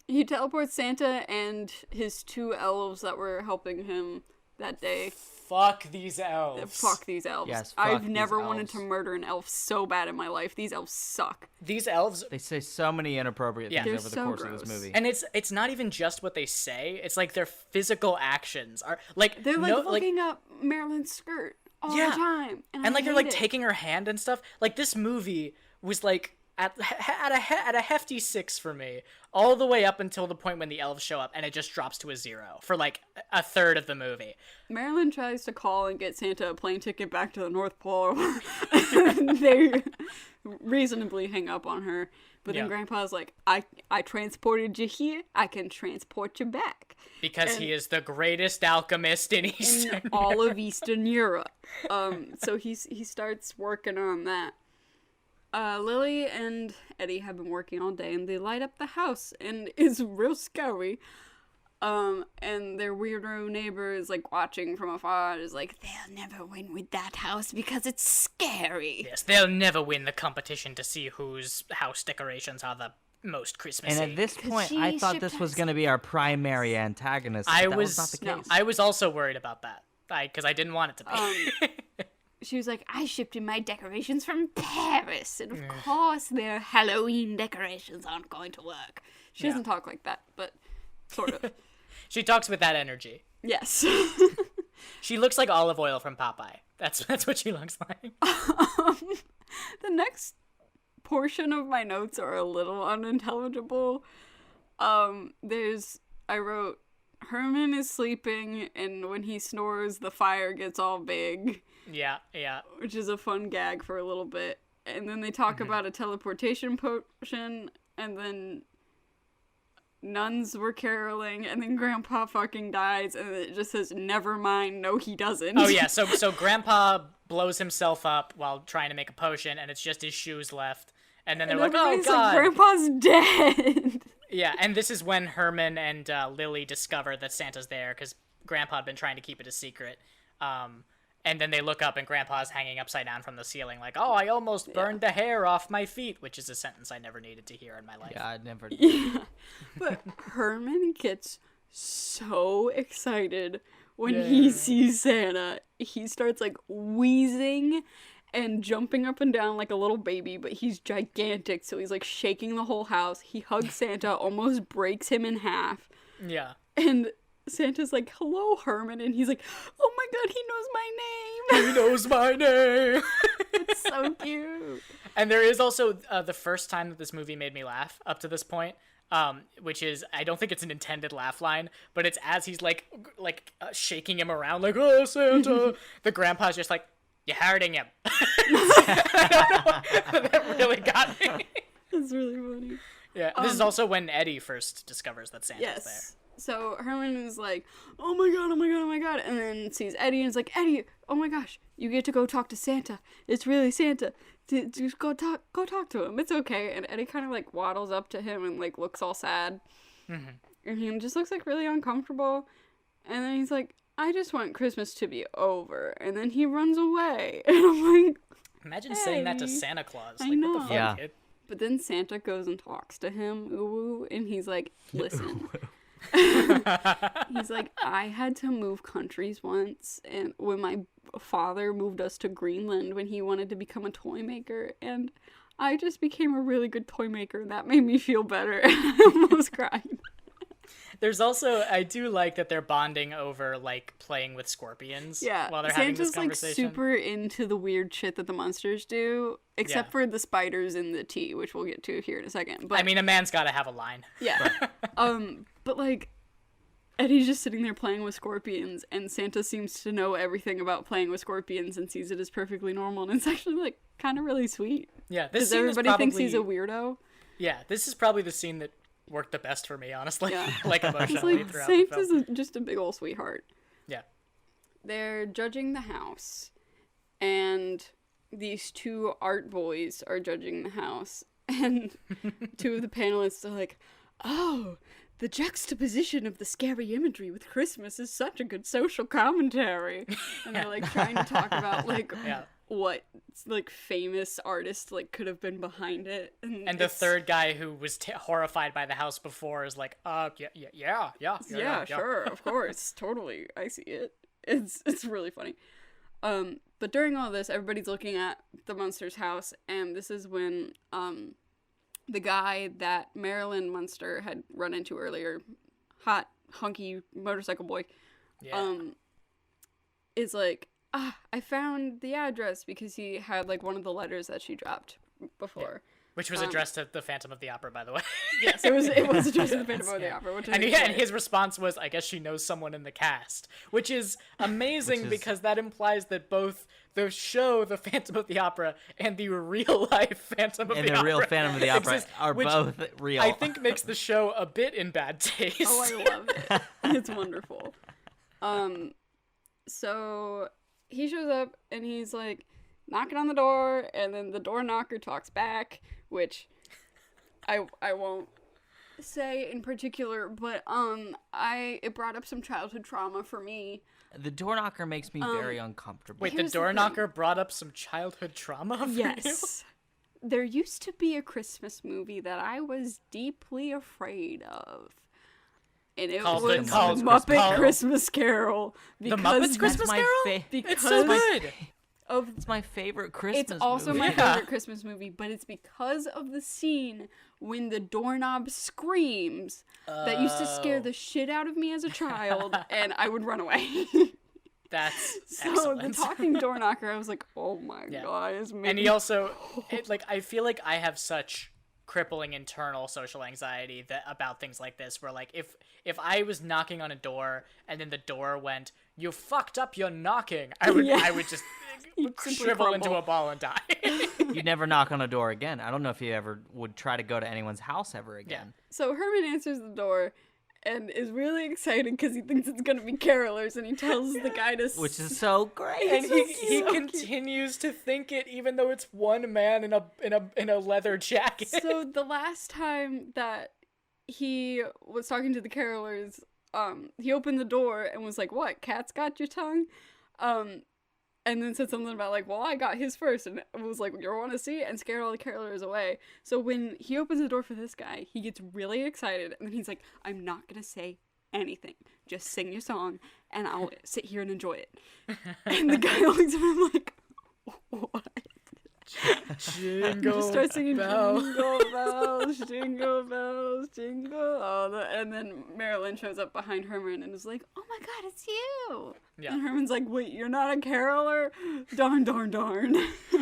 He teleports Santa and his 2 elves that were helping him that day. Fuck these elves. Fuck these elves. Yes, fuck I've these never wanted elves. to murder an elf so bad in my life. These elves suck. These elves, They say so many inappropriate Yeah. things They're over the so course of gross. this movie. and it's not even just what they say. It's like their physical actions are like They're like no, looking up Marilyn's skirt all Yeah. the time. And and I like they're hate like it. taking her hand and stuff. Like this movie was like at a hefty 6 for me, all the way up until the point when the elves show up, and it just drops to a 0 for like a third of the movie. Marilyn tries to call and get Santa a plane ticket back to the North Pole. They reasonably hang up on her. But then Yeah. Grandpa's like, I transported you here. I can transport you back. Because he is the greatest alchemist in In Eastern all of Eastern Europe. So he starts working on that. Lily and Eddie have been working all day, and they light up the house, and it's real scary. And their weirdo neighbor is like watching from afar, is like, they'll never win with that house because it's scary. Yes, they'll never win the competition to see whose house decorations are the most Christmassy. And at this point, I she thought shipped this was us. going to be our primary antagonist. I but that was not the no. case. I was also worried about that. Because I didn't want it to be. She was like, I shipped in my decorations from Paris, and of course their Halloween decorations aren't going to work. She doesn't talk like that, but sort of. She talks with that energy. Yes. She looks like olive oil from Popeye. That's what she looks like. The next portion of my notes are a little unintelligible. I wrote, Herman is sleeping, and when he snores, the fire gets all big, Yeah. which is a fun gag for a little bit. And then they talk about a teleportation potion, and then nuns were caroling, and then Grandpa fucking dies, and it just says, never mind, no he doesn't. Oh yeah, so Grandpa blows himself up while trying to make a potion, and it's just his shoes left. And then they're And like, oh everybody's god. Grandpa's dead. Yeah, and this is when Herman and Lily discover that Santa's there, because Grandpa had been trying to keep it a secret. And then they look up and Grandpa's hanging upside down from the ceiling like, oh, I almost burned the hair off my feet, which is a sentence I never needed to hear in my life. Yeah, I never. Yeah. But Herman gets so excited when he sees Santa. He starts like wheezing and jumping up and down like a little baby, but he's gigantic, so he's like shaking the whole house. He hugs Santa, almost breaks him in half. Yeah. And Santa's like, hello, Herman. And he's like, oh my god, he knows my name. He knows my name. It's so cute. And there is also the first time that this movie made me laugh up to this point, which is, I don't think it's an intended laugh line, but it's as he's like shaking him around like, oh, Santa. The grandpa's just like, you're hurting him. That really got me. That's really funny. Yeah, this is also when Eddie first discovers that Santa's there. So Herman is like, oh my god, oh my god, oh my god, and then sees Eddie and is like, Eddie, oh my gosh, you get to go talk to Santa. It's really Santa. Just go talk to him. It's okay. And Eddie kind of like waddles up to him and like looks all sad. Mm-hmm. And he just looks like really uncomfortable. And then he's like, I just want Christmas to be over. And then he runs away. And I'm like, imagine saying that to Santa Claus. I like, know. What the fuck, Yeah. kid? But then Santa goes and talks to him, ooh, and he's like, listen. He's like, I had to move countries once, and when my father moved us to Greenland when he wanted to become a toy maker, and I just became a really good toy maker, and that made me feel better. And I almost cried. There's also, I do like that they're bonding over like playing with scorpions. Yeah, while they're having this Santa's like conversation. super into the weird shit that the Munsters do, except for the spiders in the tea, which we'll get to here in a second. But I mean, a man's got to have a line. yeah, but like Eddie's just sitting there playing with scorpions, and Santa seems to know everything about playing with scorpions and sees it as perfectly normal, and it's actually like kind of really sweet. Yeah, this Because scene everybody is probably, thinks he's a weirdo. Yeah, this is probably the scene that worked the best for me, honestly. Yeah. Like It's emotionally like throughout the Santa's film. just a big old sweetheart. Yeah. They're judging the house, and these two art boys are judging the house, and two of the panelists are like, oh, the juxtaposition of the scary imagery with Christmas is such a good social commentary. And they're like trying to talk about like what like famous artist like could have been behind it. And the third guy who was horrified by the house before is like, yeah, sure, of course, totally, I see it. It's really funny. But during all this, everybody's looking at the Munsters' house, and this is when the guy that Marilyn Munster had run into earlier, hot, hunky motorcycle boy, is like, I found the address, because he had like one of the letters that she dropped before. Which was addressed to the Phantom of the Opera, by the way. Yes, it was addressed to the Phantom of the Opera. Which and his response was, I guess she knows someone in the cast. Which is amazing because that implies that both the show, The Phantom of the Opera, and the real-life Phantom of the Opera And the real Phantom of the Opera exist, are which both real. I think makes the show a bit in bad taste. Oh, I love it. It's wonderful. So he shows up, and he's like knocking on the door, and then the door knocker talks back, which I won't say in particular, but it brought up some childhood trauma for me. The door knocker makes me very uncomfortable. Wait, Here's the door knocker brought up some childhood trauma for you? Yes. There used to be a Christmas movie that I was deeply afraid of. And it Called was Muppet Christmas Carol. The Muppets Christmas Carol? It's so good. It's my favorite Christmas It's also movie. my favorite Christmas movie, but it's because of the scene when the doorknob screams that used to scare the shit out of me as a child, and I would run away. That's So excellent. the talking door knocker, I was like, oh my god, it's making And he also, I feel like I have such crippling internal social anxiety about things like this, where like if I was knocking on a door and then the door went, you fucked up your knocking, I would just shrivel into a ball and die. You'd never knock on a door again. I don't know if you ever would try to go to anyone's house ever again. So Herman answers the door and is really excited because he thinks it's gonna be carolers, and he tells the guy to Which is so great. And he continues to think it, even though it's one man in a leather jacket. So the last time that he was talking to the carolers, he opened the door and was like, "What? Cat's got your tongue?" and then said something about like, well, I got his first, and it was like, you want to see it, and scared all the carolers away. So when he opens the door for this guy, he gets really excited, and then he's like, I'm not gonna say anything, just sing your song, and I'll sit here and enjoy it. And the guy looks at him like, what? Jingle Just start singing bells. jingle bells, jingle all the, and then Marilyn shows up behind Herman and is like, oh my god, it's you. Yeah. And Herman's like, wait, you're not a caroler? Darn, darn, darn.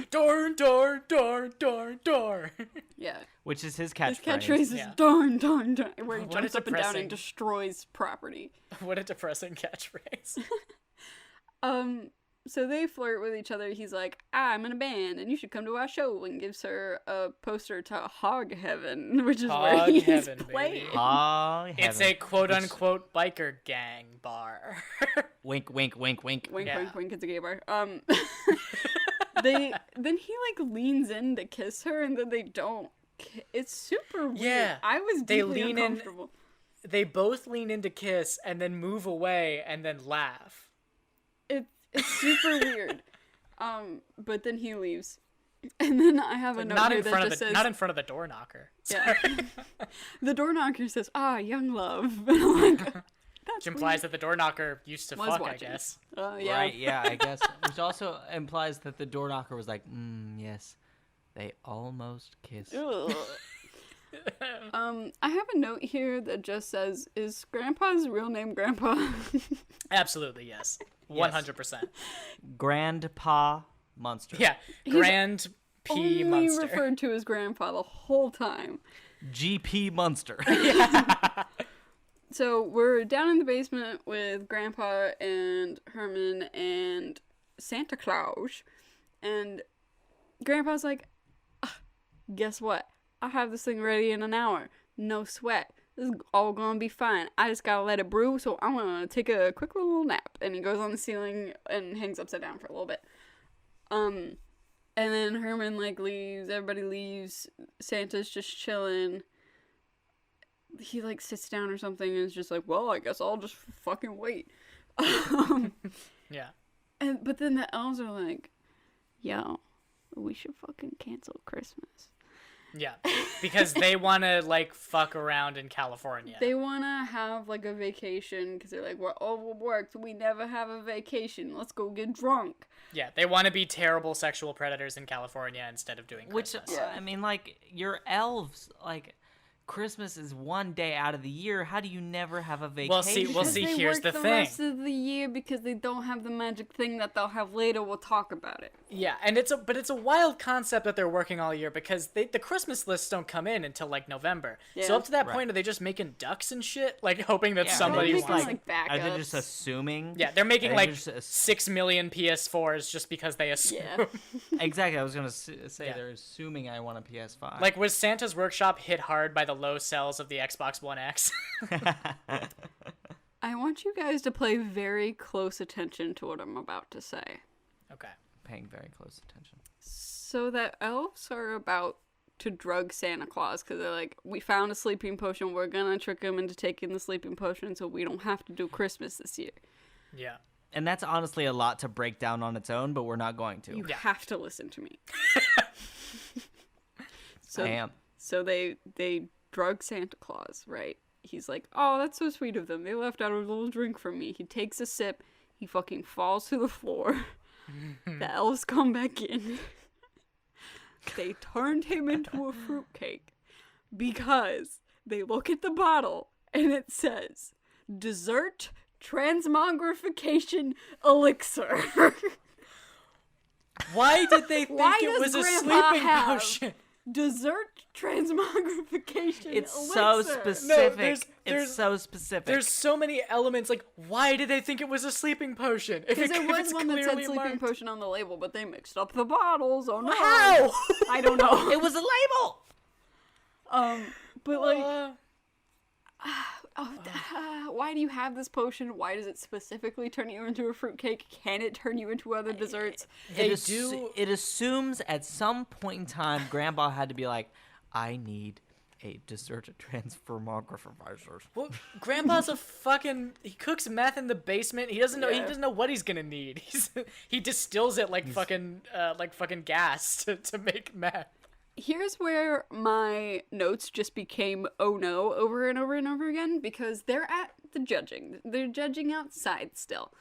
Darn, darn, darn, darn, darn. Yeah. Which is his His catchphrase. catchphrase is Yeah. darn, darn, darn, where he What a jumps up and down depressing- and destroys property. What a depressing catchphrase. So they flirt with each other. He's like, I'm in a band, and you should come to our show, and gives her a poster to Hog Heaven, which is where Hog he's Heaven, baby. playing. Oh, It's a quote-unquote biker gang bar. Wink, wink, wink, wink. Wink, Yeah. wink, wink. It's a gay bar. Then he like leans in to kiss her, and then they don't. It's super weird. Yeah. I was They deeply lean in- uncomfortable. They both lean in to kiss and then move away and then laugh. It's super weird. But then he leaves, and then I have a note Not here in that front of just the says, not in front of the door knocker. Yeah. The door knocker says, young love. And I'm like, that's Which implies that the door knocker used to Was fuck, watching. I guess. yeah. Right, yeah, I guess. Which also implies that the door knocker was like, yes, they almost kissed. Ugh. I have a note here that just says, is Grandpa's real name Grandpa? Absolutely, yes. 100%. Grandpa Munster. Yeah. Grand P. Only Munster. referred to as Grandpa the whole time. GP Munster. So we're down in the basement with Grandpa and Herman and Santa Claus. And Grandpa's like, guess what? I have this thing ready in an hour. No sweat. This is all gonna be fine. I just gotta let it brew, so I'm gonna take a quick little nap. And he goes on the ceiling and hangs upside down for a little bit. And then Herman like leaves, everybody leaves, Santa's just chilling. He like sits down or something and is just like, well, I guess I'll just fucking wait. Yeah. But then the elves are like, yo, we should fucking cancel Christmas. Yeah. Because they want to, like, fuck around in California. They want to have like a vacation because they're like, we're overworked. We never have a vacation. Let's go get drunk. Yeah. They want to be terrible sexual predators in California instead of doing Which, Christmas. Yeah. I mean, like, your elves, like, Christmas is one day out of the year. How do you never have a vacation? Well, see, Because they here's work the the thing. rest of the year because they don't have the magic thing that they'll have later. We'll talk about it. Yeah, and it's a wild concept that they're working all year because the Christmas lists don't come in until like November. So Yeah. up to that Right. point, are they just making ducks and shit, like hoping that Yeah, somebody They're just wants? making, like- like Are they just backups. assuming? Yeah, they're making Are like they just 6 million PS4s just because they assume. Yeah. Exactly. I was going to say Yeah. they're assuming I want a PS5. Like, was Santa's Workshop hit hard by the low sales of the Xbox One X? I want you guys to pay very close attention to what I'm about to say. Okay. Paying very close attention. So that elves are about to drug Santa Claus because they're like, we found a sleeping potion. We're gonna trick him into taking the sleeping potion so we don't have to do Christmas this year. Yeah. And that's honestly a lot to break down on its own, but we're not going to. You Yeah. have to listen to me. I am. So they drug Santa Claus, right? He's like, oh, that's so sweet of them. They left out a little drink for me. He takes a sip. He fucking falls to the floor. The elves come back in. They turned him into a fruitcake because they look at the bottle and it says, dessert transmogrification elixir. Why did they think Why it does was a Grandpa sleeping have potion? Dessert transmogrification It's elixir. so specific. there's- It's so specific. There's so many elements. Like, why did they think it was a sleeping potion? If Because there if was it's one that said clearly sleeping marked- potion on the label, but they mixed up the bottles. Oh no! How? I don't know. It was a label. But like, why do you have this potion? Why does it specifically turn you into a fruitcake? Can it turn you into other desserts? It assumes at some point in time, Grandpa had to be like, I need a dessert transmogriphication. Well, Grandpa's he cooks meth in the basement. He doesn't know. He doesn't know what he's gonna need. He distills it like fucking gas to make meth. Here's where my notes just became oh no over and over and over again, because they're at the judging. They're judging outside still.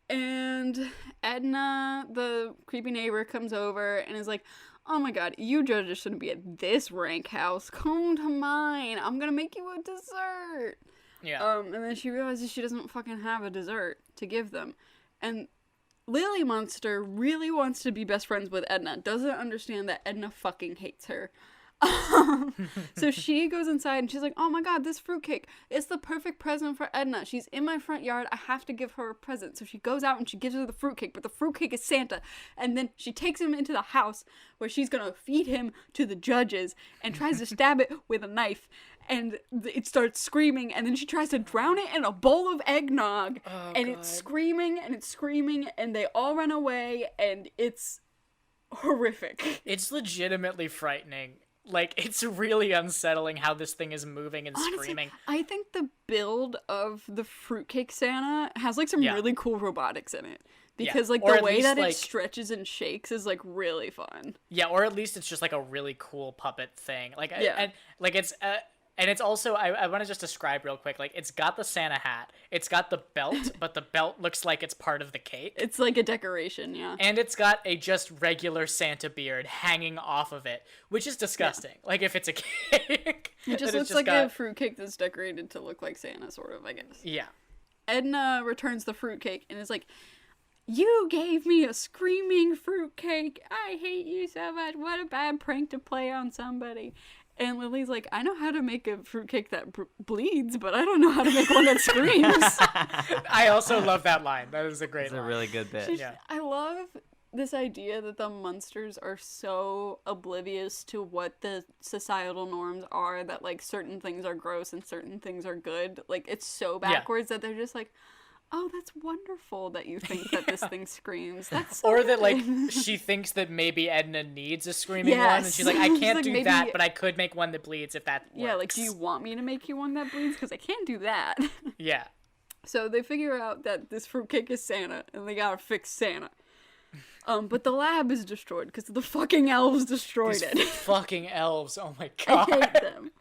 And Edna, the creepy neighbor, comes over and is like, oh my god, you judges shouldn't be at this rank house. Come to mine. I'm gonna make you a dessert. Yeah. And then she realizes she doesn't fucking have a dessert to give them. And Lily Munster really wants to be best friends with Edna. Doesn't understand that Edna fucking hates her. So she goes inside and she's like, oh my god, this fruitcake, it's the perfect present for Edna. She's in my front yard. I have to give her a present. So she goes out and she gives her the fruitcake, but the fruitcake is Santa. And then she takes him into the house where she's gonna feed him to the judges and tries to stab it with a knife. And it starts screaming, and then she tries to drown it in a bowl of eggnog. Oh, and God. it's screaming, and they all run away, and it's horrific. It's legitimately frightening. Like, it's really unsettling how this thing is moving and Honestly, screaming. I think the build of the fruitcake Santa has like some really cool robotics in it. Because like Or the at way least, that like- it stretches and shakes is like really fun. Yeah, or at least it's just like a really cool puppet thing. Like, Yeah. and like and it's also, I want to just describe real quick, like, it's got the Santa hat, it's got the belt, but the belt looks like it's part of the cake. It's like a decoration, yeah. And it's got a just regular Santa beard hanging off of it, which is disgusting. Like, if it's a cake. It just that looks it's like got... a fruitcake that's decorated to look like Santa, sort of, I guess. Yeah. Edna returns the fruitcake and is like, you gave me a screaming fruitcake. I hate you so much. What a bad prank to play on somebody. And Lily's like, I know how to make a fruitcake that bleeds, but I don't know how to make one that screams. I also love that line. That is a great It's line. a really good bit. Yeah. I love this idea that the Munsters are so oblivious to what the societal norms are, that like certain things are gross and certain things are good. Like, it's so backwards that they're just like, oh, that's wonderful that you think that this thing screams. That's so Or that, like, good." she thinks that maybe Edna needs a screaming one, and Yes. she's like, I She's can't like, do maybe- that, but I could make one that bleeds if that works. Yeah, like, do you want me to make you one that bleeds? Because I can't do that. Yeah. So they figure out that this fruitcake is Santa, and they gotta fix Santa. But the lab is destroyed because the fucking elves destroyed These it. fucking elves. Oh my I god. hate them.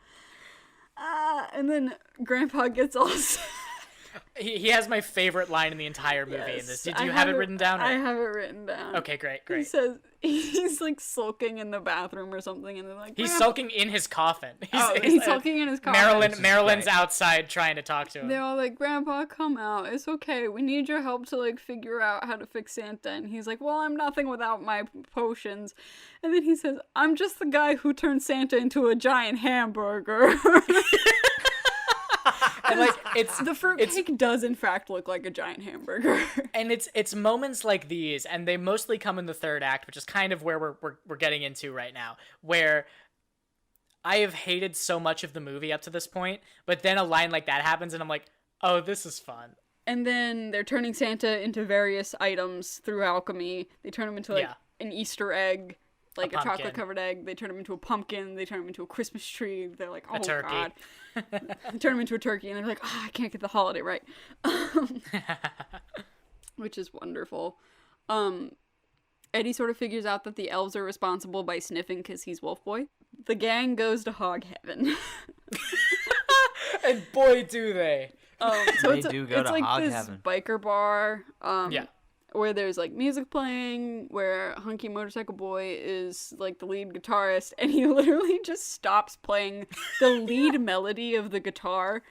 And then Grandpa gets all sad. He has my favorite line in the entire movie in this. Did you have it written down? I have it written down. Okay, great, He great. says he's like sulking in the bathroom or something, and they're like, He's "Grandpa." sulking in his coffin. He's sulking in his coffin. Marilyn's great. outside trying to talk to him. They're all like, Grandpa, come out. It's okay. We need your help to like figure out how to fix Santa. And he's like, well, I'm nothing without my potions. And then he says, I'm just the guy who turned Santa into a giant hamburger. And like The fruitcake does in fact look like a giant hamburger. and it's moments like these, and they mostly come in the third act, which is kind of where we're getting into right now, where I have hated so much of the movie up to this point, but then a line like that happens, and I'm like, oh, this is fun. And then they're turning Santa into various items through alchemy. They turn him into like an Easter egg, like a pumpkin. chocolate covered egg. They turn him into a pumpkin. They turn him into a Christmas tree. They're like, oh turkey. god. They turn him into a turkey, and they're like, oh, I can't get the holiday right. Which is wonderful. Eddie sort of figures out that the elves are responsible by sniffing because he's Wolf Boy. The gang goes to Hog Heaven. And boy, do they. So They it's do go it's to like Hog this Heaven. biker bar. Yeah. Where there's like music playing, where Hunky Motorcycle Boy is like the lead guitarist, and he literally just stops playing the lead melody of the guitar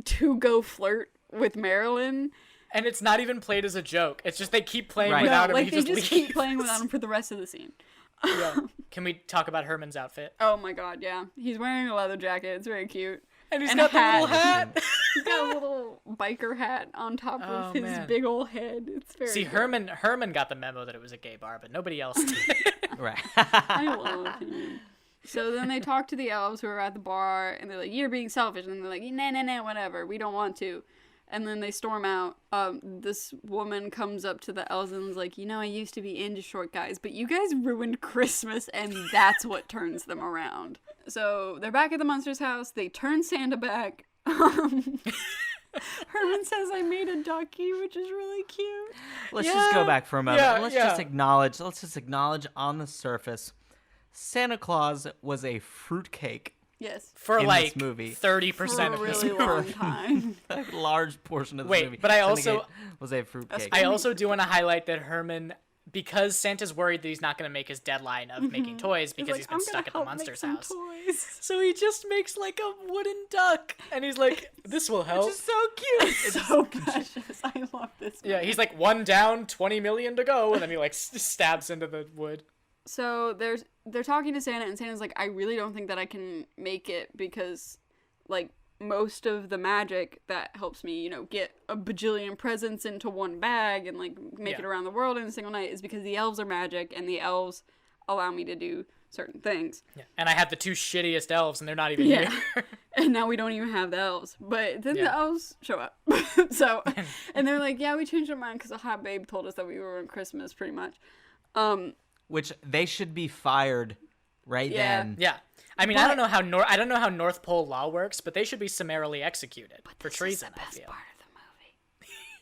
to go flirt with Marilyn. And it's not even played as a joke. It's just they keep playing Right. without No, him, like and they he just leaves. keep playing without him for the rest of the scene. Yeah. Can we talk about Herman's outfit? Oh my god, yeah. He's wearing a leather jacket. It's very cute. And he's And got a the little hat. hat. He's got a little biker hat on top Oh, of his man. big old head. It's very See, good. Herman got the memo that it was a gay bar, but nobody else did. Right. I love him. So then they talk to the elves who are at the bar, and they're like, you're being selfish. And they're like, nah, whatever. We don't want to. And then they storm out. This woman comes up to the elves and is like, I used to be into short guys, but you guys ruined Christmas, and that's what turns them around. So they're back at the Munsters' house. They turn Santa back. Herman says, I made a ducky, which is really cute. Let's just go back for a moment. Yeah, Let's just acknowledge on the surface, Santa Claus was a fruitcake. Yes. For in like this movie. 30% of For a this really movie. long time. A large portion of the Wait, movie. but I Santa also- was a fruitcake. I also do want to highlight that Herman, because Santa's worried that he's not going to make his deadline of making toys because he's been stuck at the Munsters' house. So he just makes like a wooden duck, and he's like, "This will help." Which is so cute. It's so precious. I love this. Yeah, he's like 1 down, 20 million to go, and then he like stabs into the wood. So they're talking to Santa, and Santa's like, I really don't think that I can make it because, like, most of the magic that helps me, get a bajillion presents into one bag and, like, make it around the world in a single night is because the elves are magic, and the elves allow me to do certain things. Yeah. And I have the 2 shittiest elves, and they're not even Yeah. here. And now we don't even have the elves. But then the elves show up. So, and they're like, yeah, we changed our mind because a hot babe told us that we were on Christmas, pretty much. Which they should be fired right then. Yeah. I mean, I don't know how North Pole law works, but they should be summarily executed for treason. This is the best part of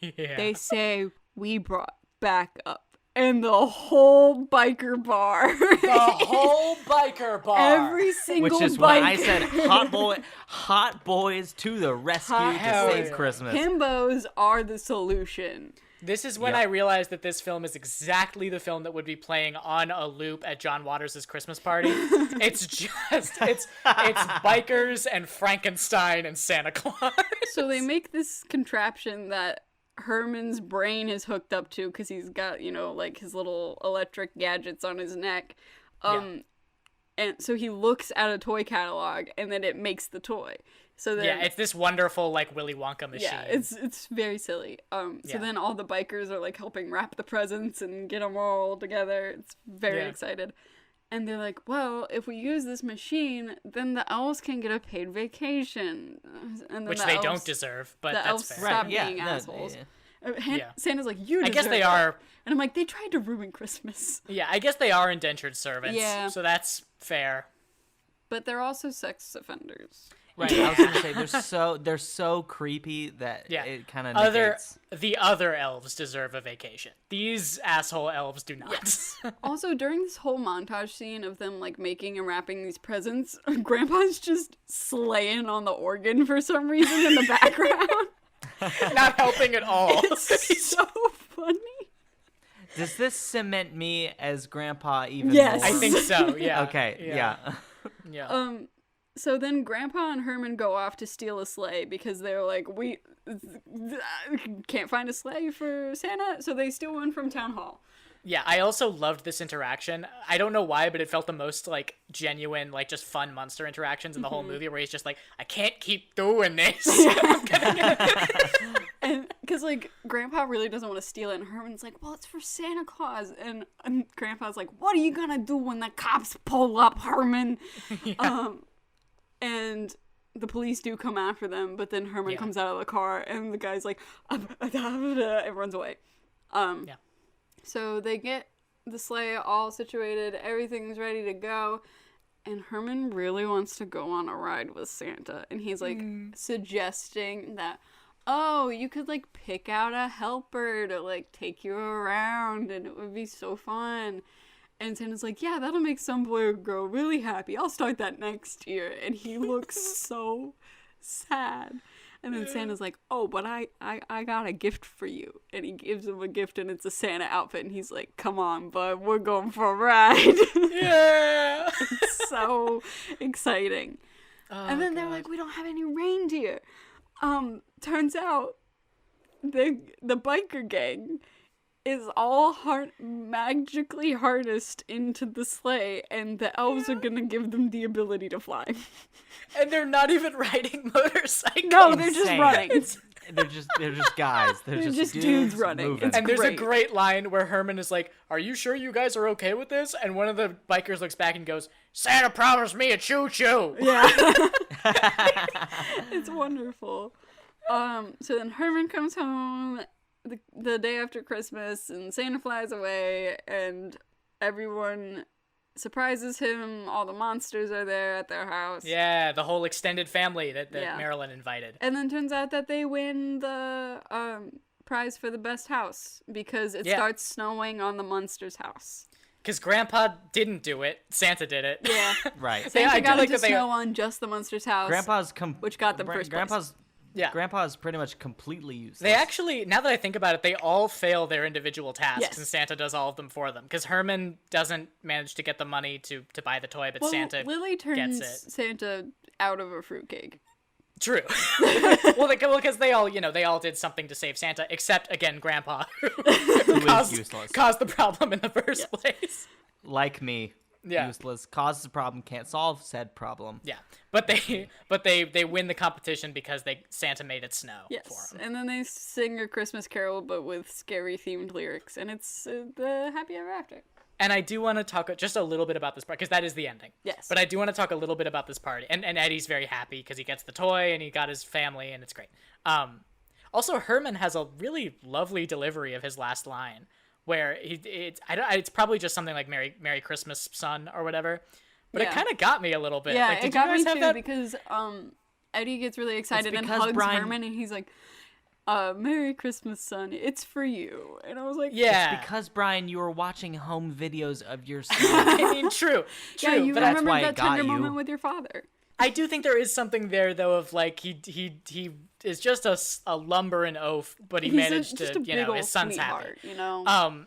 the movie. Yeah. They say we brought back up, and the whole biker bar, The whole biker bar. every single Which is biker, why I said hot boys to the rescue Hell to save yeah. Christmas. himbos are the solution. This is when I realized that this film is exactly the film that would be playing on a loop at John Waters' Christmas party. It's bikers and Frankenstein and Santa Claus. So they make this contraption that Herman's brain is hooked up to because he's got, like his little electric gadgets on his neck. And so he looks at a toy catalog and then it makes the toy. So then, Yeah, it's this wonderful like Willy Wonka machine. yeah, it's very silly. So then all the bikers are like helping wrap the presents and get them all together. It's very excited. And they're like, well, if we use this machine, then the elves can get a paid vacation. And then Which the they elves, don't deserve, but the that's elves fair. stop Right, yeah, being no, assholes. yeah. Santa's like, you I guess deserve they it." are. And I'm like, they tried to ruin Christmas. Yeah, I guess they are indentured servants. Yeah. So that's fair. But they're also sex offenders. Right, I was gonna say they're so creepy that Yeah. it kind of The other elves deserve a vacation. These asshole elves do not. Also, during this whole montage scene of them, like, making and wrapping these presents, Grandpa's just slaying on the organ for some reason in the background. Not helping at all. It's so funny. Does this cement me as Grandpa even Yes. more? I think so, yeah. Okay, yeah. Yeah. So then Grandpa and Herman go off to steal a sleigh because they're like, we can't find a sleigh for Santa, so they steal one from Town Hall. Yeah, I also loved this interaction. I don't know why, but it felt the most, like, genuine, like, just fun monster interactions in the whole movie, where he's just like, I can't keep doing this. And because, like, Grandpa really doesn't want to steal it, and Herman's like, well, it's for Santa Claus. And Grandpa's like, what are you gonna do when the cops pull up, Herman? And the police do come after them, but then Herman comes out of the car, and the guy's like, and runs away. So they get the sleigh all situated, everything's ready to go, and Herman really wants to go on a ride with Santa, and he's like suggesting that, oh, you could like pick out a helper to like take you around, and it would be so fun. And Santa's like, yeah, that'll make some boy or girl really happy. I'll start that next year. And he looks so sad. And then Santa's like, oh, but I got a gift for you. And he gives him a gift, and it's a Santa outfit. And he's like, come on, bud, we're going for a ride. Yeah. It's so exciting. And then they're like, we don't have any reindeer. Turns out the biker gang is all magically harnessed into the sleigh, and the elves are gonna give them the ability to fly. And they're not even riding motorcycles. No, they're just Insane. running. They're just guys. They're just dudes running. moving. It's And there's a great. great line where Herman is like, are you sure you guys are okay with this? And one of the bikers looks back and goes, Santa promised me a choo-choo. Yeah. It's wonderful. So then Herman comes home the day after Christmas, and Santa flies away, and everyone surprises him. All the monsters are there at their house. Yeah, the whole extended family that Yeah. Marilyn invited. And then turns out that they win the prize for the best house because it starts snowing on the Munsters' house. Because Grandpa didn't do it, Santa did it. Yeah. Right. Santa I do got like it to that they- snow on just the Munsters' house. Which got them first place. Yeah. Grandpa's pretty much completely useless. They actually, now that I think about it, they all fail their individual tasks, Yes. and Santa does all of them for them. Because Herman doesn't manage to get the money to buy the toy, but Well, Santa Lily turns gets it. Santa out of a fruitcake. True. well, because they all, they all did something to save Santa, except, again, Grandpa, who is useless. caused the problem in the first place. Like me. Yeah. Useless. Causes a problem, can't solve said problem. Yeah, but they win the competition because Santa made it snow for Yes, them. and then they sing a Christmas carol, but with scary themed lyrics, and it's the happy ever after. And I do want to talk just a little bit about this part, because that is the ending. Yes. But I do want to talk a little bit about this party. And Eddie's very happy because he gets the toy and he got his family, and it's great. Also, Herman has a really lovely delivery of his last line, where it's probably just something like Merry Christmas, son, or whatever. But it kind of got me a little bit. Yeah, like, did it got you guys me have too that? because Eddie gets really excited and because hugs Brian- Herman, and he's like, "Merry Christmas, son. It's for you." And I was like, Yeah. Because, Brian, you were watching home videos of yourself. I mean, true. Yeah, you but that's remember why it that got tender you. moment with your father. I do think there is something there, though, of like he is just a lumber and oaf, but he He's managed just to, a big old his son's happy. sweetheart, you know.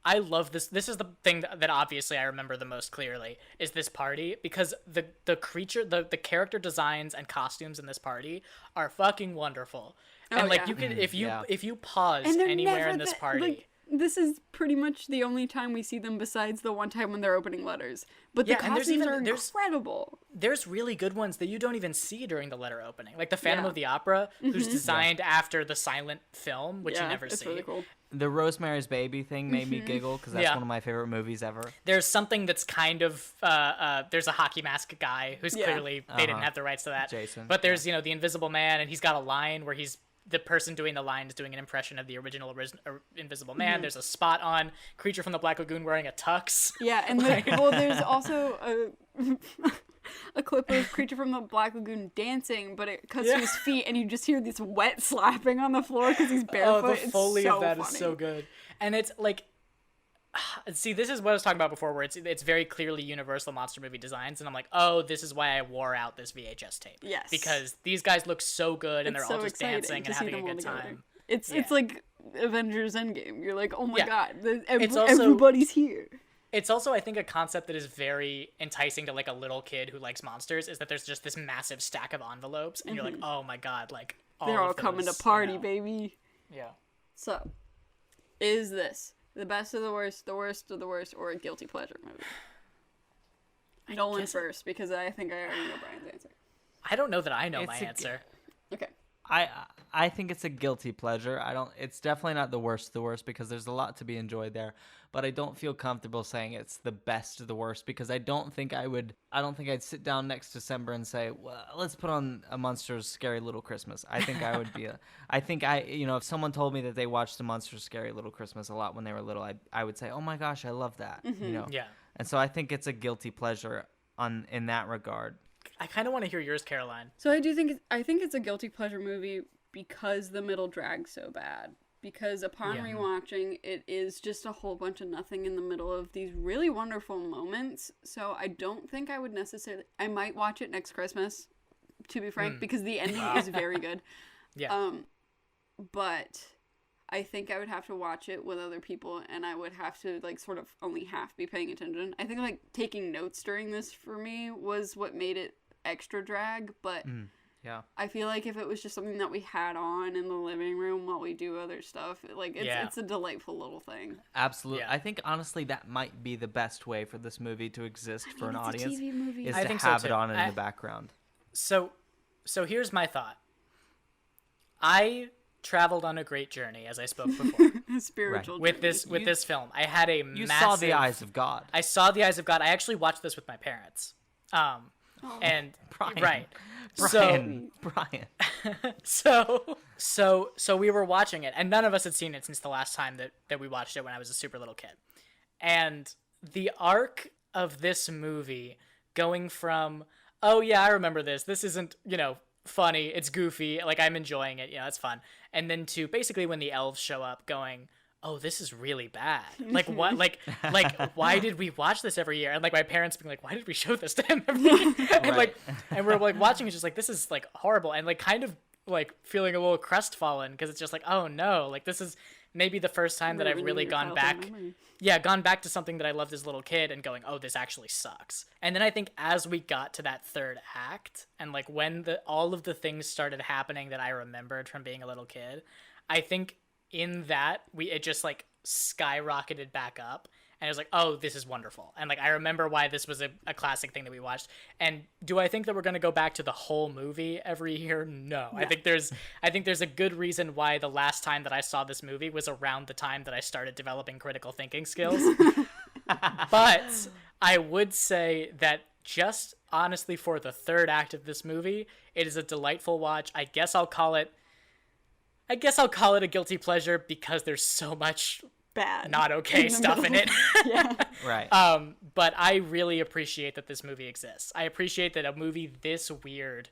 I love this. This is the thing that obviously I remember the most clearly is this party, because the creature, the character designs and costumes in this party are fucking wonderful. And like yeah. you can if you pause And they're anywhere never in this that- party. like, this is pretty much the only time we see them besides the one time when they're opening letters. But the Yeah, and costumes are there's incredible. There's really good ones that you don't even see during the letter opening, like the Phantom Yeah. of the Opera, who's designed after the silent film, which yeah, you never it's see. really cool. The Rosemary's Baby thing made me giggle because that's Yeah. one of my favorite movies ever. There's something that's kind of there's a hockey mask guy who's Yeah. clearly they didn't have the rights to that. Jason, But there's the Invisible Man, and he's got a line where he's the person doing the line is doing an impression of the original Invisible Man. There's a spot on Creature from the Black Lagoon wearing a tux. Yeah, and there's also a clip of Creature from the Black Lagoon dancing, but it cuts to his feet, and you just hear this wet slapping on the floor because he's barefoot. Oh, the foley it's so of that funny. is so good. And it's like, see, this is what I was talking about before, where it's very clearly Universal monster movie designs, and I'm like, oh, this is why I wore out this VHS tape. Yes. Because these guys look so good, and It's they're all so just exciting dancing to and see having a them all good together. time. It's like Avengers Endgame. You're like, oh my Yeah. god, It's also- everybody's here. It's also, I think, a concept that is very enticing to like a little kid who likes monsters, is that there's just this massive stack of envelopes, and you're like, oh my god, like They're all of coming those, to party, you know. baby. Yeah. So, is this the best of the worst of the worst, or a guilty pleasure movie? Nolan guess- first, because I think I already know Brian's answer. I don't know that I know It's my a- answer. Okay. I think it's a guilty pleasure. It's definitely not the worst of the worst because there's a lot to be enjoyed there. But I don't feel comfortable saying it's the best of the worst because I don't think I'd sit down next December and say, well, let's put on a Munsters Scary Little Christmas. I think I would be if someone told me that they watched the Munsters Scary Little Christmas a lot when they were little, I would say, oh my gosh, I love that. Yeah. And so I think it's a guilty pleasure in that regard. I kind of want to hear yours, Caroline. So I think it's a guilty pleasure movie because the middle drags so bad. Because upon Yeah. rewatching, it is just a whole bunch of nothing in the middle of these really wonderful moments. So I don't think I would necessarily. I might watch it next Christmas, to be frank, because the ending is very good. Yeah. But I think I would have to watch it with other people, and I would have to like sort of only half be paying attention. I think like taking notes during this for me was what made it extra drag, but Yeah. I feel like if it was just something that we had on in the living room while we do other stuff, like it's a delightful little thing. Absolutely. Yeah. I think honestly that might be the best way for this movie to exist for an it's a audience TV movie. is I to think so, have it too. on in the background. So here's my thought. I traveled on a great journey, as I spoke before, Spiritual with journey. this film. I had a You massive... saw the eyes of God. I saw the eyes of God. I actually watched this with my parents. And Brian. right. Brian. So we were watching it, and none of us had seen it since the last time that we watched it when I was a super little kid. And the arc of this movie going from, oh yeah, I remember this. This isn't, funny. It's goofy. Like, I'm enjoying it. It's fun. And then to basically when the elves show up going, oh, this is really bad. Like, what? Like, why did we watch this every year? And like my parents being like, why did we show this to him every year? And and we're like watching it just like, this is like horrible. And like kind of like feeling a little crestfallen because it's just like, oh no, like this is maybe the first time that I've really gone back. Yeah, gone back to something that I loved as a little kid and going, oh, this actually sucks. And then I think as we got to that third act and like when all of the things started happening that I remembered from being a little kid, I think in that it just like skyrocketed back up and it was like, oh, this is wonderful. And like I remember why this was a classic thing that we watched. And do I think that we're going to go back to the whole movie every year? No. I think there's a good reason why the last time that I saw this movie was around the time that I started developing critical thinking skills. But I would say that just honestly for the third act of this movie, it is a delightful watch. I guess I'll call it a guilty pleasure because there's so much bad not okay stuff in it. Yeah. Right. But I really appreciate that this movie exists. I appreciate that a movie this weird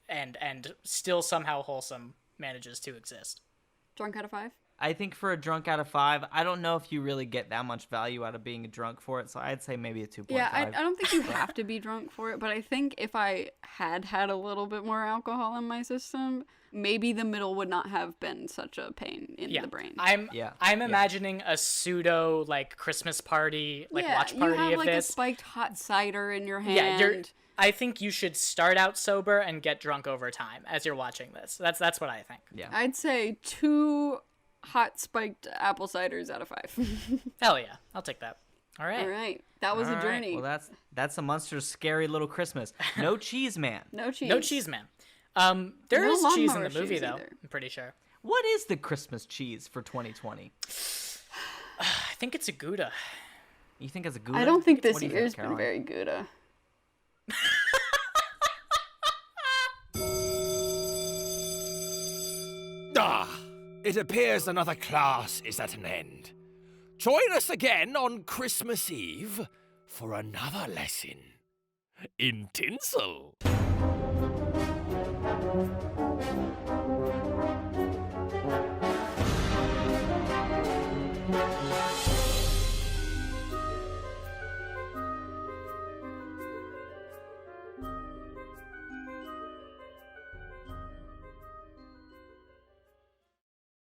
and still somehow wholesome manages to exist. Drunk out of 5? I think for a drunk out of 5, I don't know if you really get that much value out of being a drunk for it, so I'd say maybe a 2.5. Yeah, I don't think you have to be drunk for it, but I think if I had a little bit more alcohol in my system, maybe the middle would not have been such a pain in the brain. I'm imagining a pseudo like Christmas party, like watch party you have, of like, this. A spiked hot cider in your hand. Yeah, I think you should start out sober and get drunk over time as you're watching this. That's what I think. Yeah. I'd say 2 hot spiked apple ciders out of 5. Hell yeah, I'll take that. All right. That was All a right. journey. Well, that's a Munsters scary little Christmas. No cheese man. No cheese. No cheese man. There No is cheese in lawnmower the movie shoes though. either. I'm pretty sure. What is the Christmas cheese for 2020? I think it's a Gouda. You think it's a Gouda? I don't think this What do you year's think, been Caroline? very good. It appears another class is at an end. Join us again on Christmas Eve for another lesson in tinsel.